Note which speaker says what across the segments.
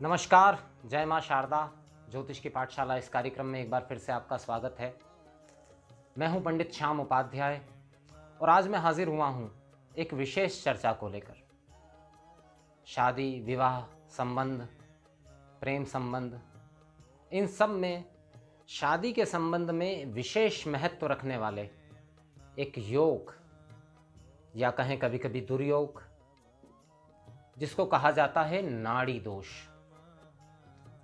Speaker 1: नमस्कार, जय माँ शारदा। ज्योतिष की पाठशाला इस कार्यक्रम में एक बार फिर से आपका स्वागत है। मैं हूँ पंडित श्याम उपाध्याय और आज मैं हाजिर हुआ हूँ एक विशेष चर्चा को लेकर। शादी, विवाह, संबंध, प्रेम संबंध, इन सब में शादी के संबंध में विशेष महत्व रखने वाले एक योग या कहें कभी कभी दुर्योग, जिसको कहा जाता है नाड़ी दोष।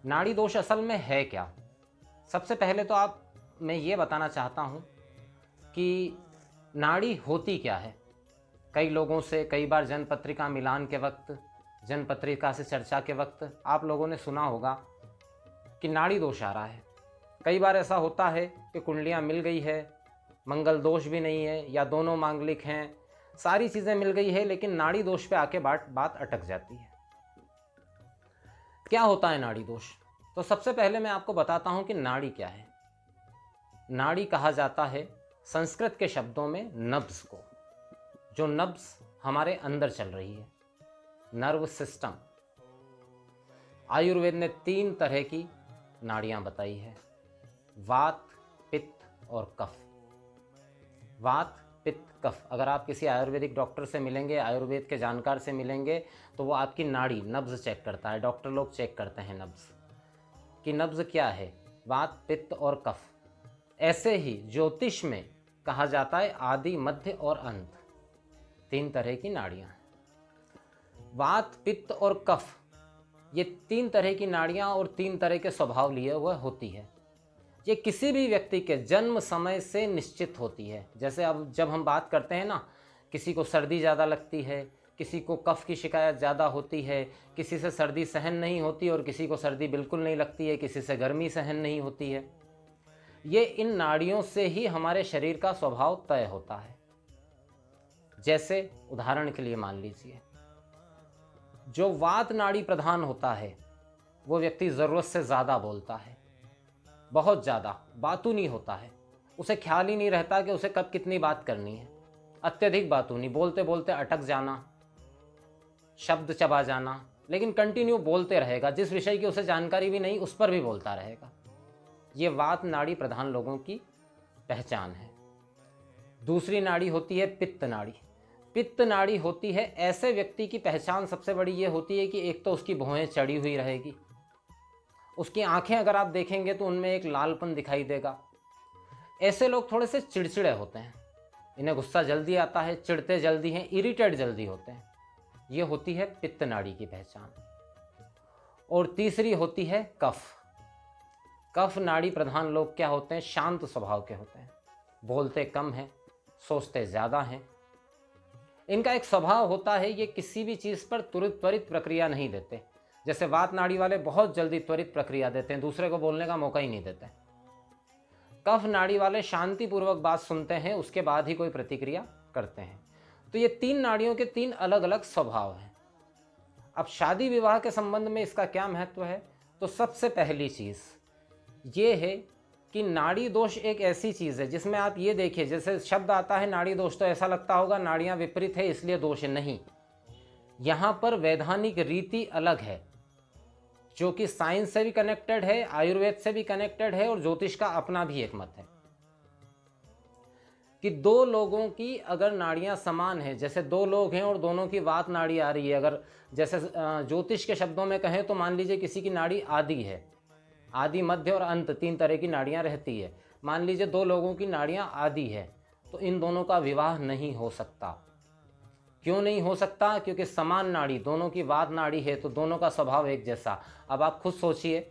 Speaker 1: नाड़ी दोष असल में है क्या? सबसे पहले तो मैं ये बताना चाहता हूँ कि नाड़ी होती क्या है। कई लोगों से कई बार जनपत्रिका मिलान के वक्त, जनपत्रिका से चर्चा के वक्त आप लोगों ने सुना होगा कि नाड़ी दोष आ रहा है। कई बार ऐसा होता है कि कुंडलियाँ मिल गई है, मंगल दोष भी नहीं है या दोनों मांगलिक हैं, सारी चीज़ें मिल गई है, लेकिन नाड़ी दोष पे आके बात अटक जाती है। क्या होता है नाड़ी दोष? तो सबसे पहले मैं आपको बताता हूं कि नाड़ी क्या है। नाड़ी कहा जाता है संस्कृत के शब्दों में नब्ज को, जो नब्ज हमारे अंदर चल रही है, नर्व सिस्टम। आयुर्वेद ने 3 तरह की नाड़ियां बताई है, वात, पित्त और कफ। वात, पित्त, कफ। अगर आप किसी आयुर्वेदिक डॉक्टर से मिलेंगे, आयुर्वेद के जानकार से मिलेंगे, तो वो आपकी नाड़ी नब्ज चेक करता है। डॉक्टर लोग चेक करते हैं नब्ज कि नब्ज क्या है, वात, पित्त और कफ। ऐसे ही ज्योतिष में कहा जाता है आदि, मध्य और अंत, 3 तरह की नाड़ियां। वात, पित्त और कफ, ये 3 तरह की नाड़ियां और 3 तरह के स्वभाव लिए हुए होती है। ये किसी भी व्यक्ति के जन्म समय से निश्चित होती है। जैसे अब जब हम बात करते हैं ना, किसी को सर्दी ज़्यादा लगती है, किसी को कफ की शिकायत ज़्यादा होती है, किसी से सर्दी सहन नहीं होती और किसी को सर्दी बिल्कुल नहीं लगती है, किसी से गर्मी सहन नहीं होती है। ये इन नाड़ियों से ही हमारे शरीर का स्वभाव तय होता है। जैसे उदाहरण के लिए मान लीजिए, जो वात नाड़ी प्रधान होता है वो व्यक्ति ज़रूरत से ज़्यादा बोलता है, बहुत ज़्यादा बातूनी होता है। उसे ख्याल ही नहीं रहता कि उसे कब कितनी बात करनी है। अत्यधिक बातूनी, बोलते बोलते अटक जाना, शब्द चबा जाना, लेकिन कंटिन्यू बोलते रहेगा। जिस विषय की उसे जानकारी भी नहीं, उस पर भी बोलता रहेगा। ये वात नाड़ी प्रधान लोगों की पहचान है। दूसरी नाड़ी होती है पित्त नाड़ी। पित्त नाड़ी होती है ऐसे व्यक्ति की पहचान सबसे बड़ी ये होती है कि एक तो उसकी भौहें चढ़ी हुई रहेगी, उसकी आंखें अगर आप देखेंगे तो उनमें एक लालपन दिखाई देगा। ऐसे लोग थोड़े से चिड़चिड़े होते हैं, इन्हें गुस्सा जल्दी आता है, चिढ़ते जल्दी हैं, इरिटेट जल्दी होते हैं। ये होती है पित्त नाड़ी की पहचान। और तीसरी होती है कफ। कफ नाड़ी प्रधान लोग क्या होते हैं? शांत स्वभाव के होते हैं, बोलते कम हैं, सोचते ज़्यादा हैं। इनका एक स्वभाव होता है, ये किसी भी चीज़ पर त्वरित प्रक्रिया नहीं देते। जैसे वात नाड़ी वाले बहुत जल्दी त्वरित प्रक्रिया देते हैं, दूसरे को बोलने का मौका ही नहीं देते। कफ नाड़ी वाले शांतिपूर्वक बात सुनते हैं, उसके बाद ही कोई प्रतिक्रिया करते हैं। तो ये 3 नाड़ियों के 3 अलग अलग स्वभाव हैं। अब शादी विवाह के संबंध में इसका क्या महत्व है? तो सबसे पहली चीज़ ये है कि नाड़ी दोष एक ऐसी चीज़ है जिसमें आप ये देखिए, जैसे शब्द आता है नाड़ी दोष, तो ऐसा लगता होगा नाड़ियाँ विपरीत है इसलिए दोष है। नहीं, यहाँ पर वैधानिक रीति अलग है, जो कि साइंस से भी कनेक्टेड है, आयुर्वेद से भी कनेक्टेड है, और ज्योतिष का अपना भी एक मत है कि 2 लोगों की अगर नाड़ियां समान है, जैसे 2 लोग हैं और दोनों की वात नाड़ी आ रही है, अगर जैसे ज्योतिष के शब्दों में कहें तो मान लीजिए किसी की नाड़ी आदि है, आदि, मध्य और अंत 3 तरह की नाड़ियां रहती है। मान लीजिए 2 लोगों की नाड़ियां आदि है, तो इन दोनों का विवाह नहीं हो सकता। क्यों नहीं हो सकता? क्योंकि समान नाड़ी, दोनों की वात नाड़ी है, तो दोनों का स्वभाव एक जैसा। अब आप खुद सोचिए,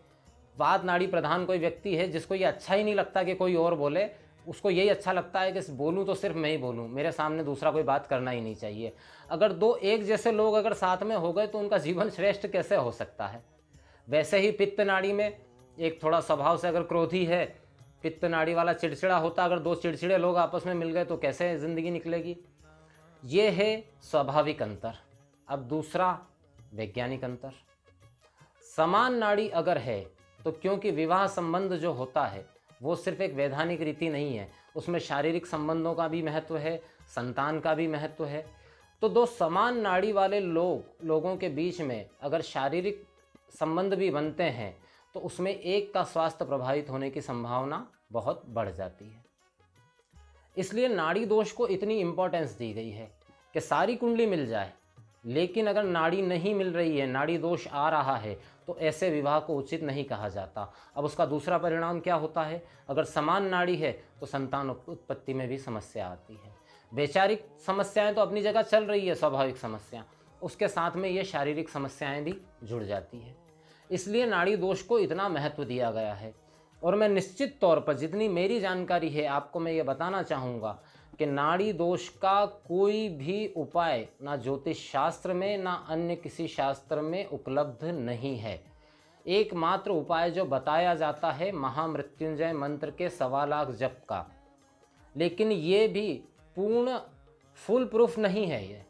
Speaker 1: वात नाड़ी प्रधान कोई व्यक्ति है जिसको ये अच्छा ही नहीं लगता कि कोई और बोले, उसको यही अच्छा लगता है कि बोलूँ तो सिर्फ मैं ही बोलूँ, मेरे सामने दूसरा कोई बात करना ही नहीं चाहिए। अगर 2 एक जैसे लोग अगर साथ में हो गए तो उनका जीवन श्रेष्ठ कैसे हो सकता है? वैसे ही पित्त नाड़ी में एक थोड़ा स्वभाव से अगर क्रोधी है, पित्त नाड़ी वाला चिड़चिड़ा होता, अगर 2 चिड़चिड़े लोग आपस में मिल गए तो कैसे ज़िंदगी निकलेगी? ये है स्वाभाविक अंतर। अब दूसरा वैज्ञानिक अंतर। समान नाड़ी अगर है तो क्योंकि विवाह संबंध जो होता है वो सिर्फ एक वैधानिक रीति नहीं है, उसमें शारीरिक संबंधों का भी महत्व है, संतान का भी महत्व है। तो 2 समान नाड़ी वाले लोगों के बीच में अगर शारीरिक संबंध भी बनते हैं तो उसमें एक का स्वास्थ्य प्रभावित होने की संभावना बहुत बढ़ जाती है। इसलिए नाड़ी दोष को इतनी इम्पोर्टेंस दी गई है कि सारी कुंडली मिल जाए, लेकिन अगर नाड़ी नहीं मिल रही है, नाड़ी दोष आ रहा है, तो ऐसे विवाह को उचित नहीं कहा जाता। अब उसका दूसरा परिणाम क्या होता है? अगर समान नाड़ी है तो संतान उत्पत्ति में भी समस्या आती है। वैचारिक समस्याएं तो अपनी जगह चल रही है, स्वाभाविक समस्या, उसके साथ में ये शारीरिक समस्याएं भी जुड़ जाती है। इसलिए नाड़ी दोष को इतना महत्व दिया गया है। और मैं निश्चित तौर पर, जितनी मेरी जानकारी है, आपको मैं ये बताना चाहूँगा कि नाड़ी दोष का कोई भी उपाय ना ज्योतिष शास्त्र में ना अन्य किसी शास्त्र में उपलब्ध नहीं है। एकमात्र उपाय जो बताया जाता है महामृत्युंजय मंत्र के 1.25 लाख जप का, लेकिन ये भी पूर्ण फुल प्रूफ नहीं है ये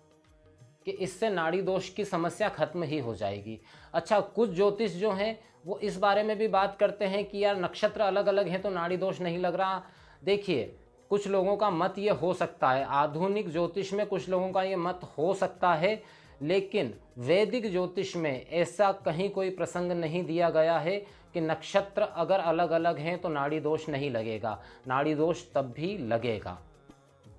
Speaker 1: कि इससे नाड़ी दोष की समस्या खत्म ही हो जाएगी। अच्छा, कुछ ज्योतिष जो हैं वो इस बारे में भी बात करते हैं कि यार नक्षत्र अलग अलग हैं तो नाड़ी दोष नहीं लग रहा। देखिए, कुछ लोगों का मत ये हो सकता है, आधुनिक ज्योतिष में कुछ लोगों का ये मत हो सकता है, लेकिन वैदिक ज्योतिष में ऐसा कहीं कोई प्रसंग नहीं दिया गया है कि नक्षत्र अगर अलग अलग हैं तो नाड़ी दोष नहीं लगेगा। नाड़ी दोष तब भी लगेगा।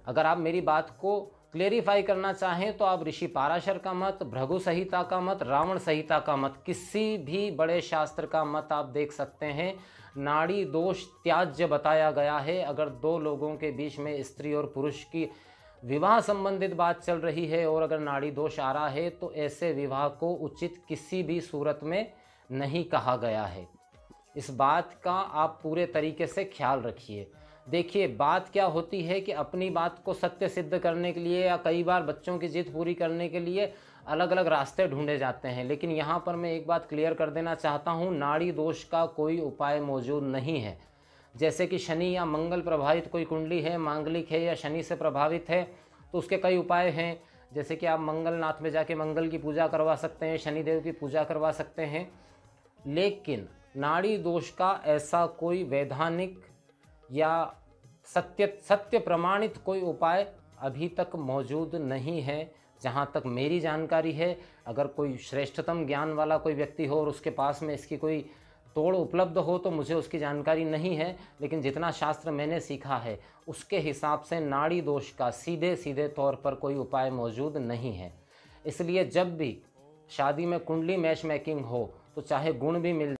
Speaker 1: अगर आप मेरी बात को क्लेरिफाई करना चाहें तो आप ऋषि पाराशर का मत, भृगु संहिता का मत, रावण संहिता का मत, किसी भी बड़े शास्त्र का मत आप देख सकते हैं। नाड़ी दोष त्याज्य बताया गया है। अगर दो लोगों के बीच में स्त्री और पुरुष की विवाह संबंधित बात चल रही है और अगर नाड़ी दोष आ रहा है तो ऐसे विवाह को उचित किसी भी सूरत में नहीं कहा गया है। इस बात का आप पूरे तरीके से ख्याल रखिए। देखिए, बात क्या होती है कि अपनी बात को सत्य सिद्ध करने के लिए या कई बार बच्चों की जिद पूरी करने के लिए अलग अलग रास्ते ढूंढे जाते हैं, लेकिन यहाँ पर मैं एक बात क्लियर कर देना चाहता हूँ, नाड़ी दोष का कोई उपाय मौजूद नहीं है। जैसे कि शनि या मंगल प्रभावित कोई कुंडली है, मांगलिक है या शनि से प्रभावित है, तो उसके कई उपाय हैं। जैसे कि आप मंगलनाथ में जाके मंगल की पूजा करवा सकते हैं, शनिदेव की पूजा करवा सकते हैं, लेकिन नाड़ी दोष का ऐसा कोई वैधानिक या सत्य प्रमाणित कोई उपाय अभी तक मौजूद नहीं है, जहाँ तक मेरी जानकारी है। अगर कोई श्रेष्ठतम ज्ञान वाला कोई व्यक्ति हो और उसके पास में इसकी कोई तोड़ उपलब्ध हो तो मुझे उसकी जानकारी नहीं है, लेकिन जितना शास्त्र मैंने सीखा है उसके हिसाब से नाड़ी दोष का सीधे सीधे तौर पर कोई उपाय मौजूद नहीं है। इसलिए जब भी शादी में कुंडली मैच मेकिंग हो तो चाहे गुण भी मिल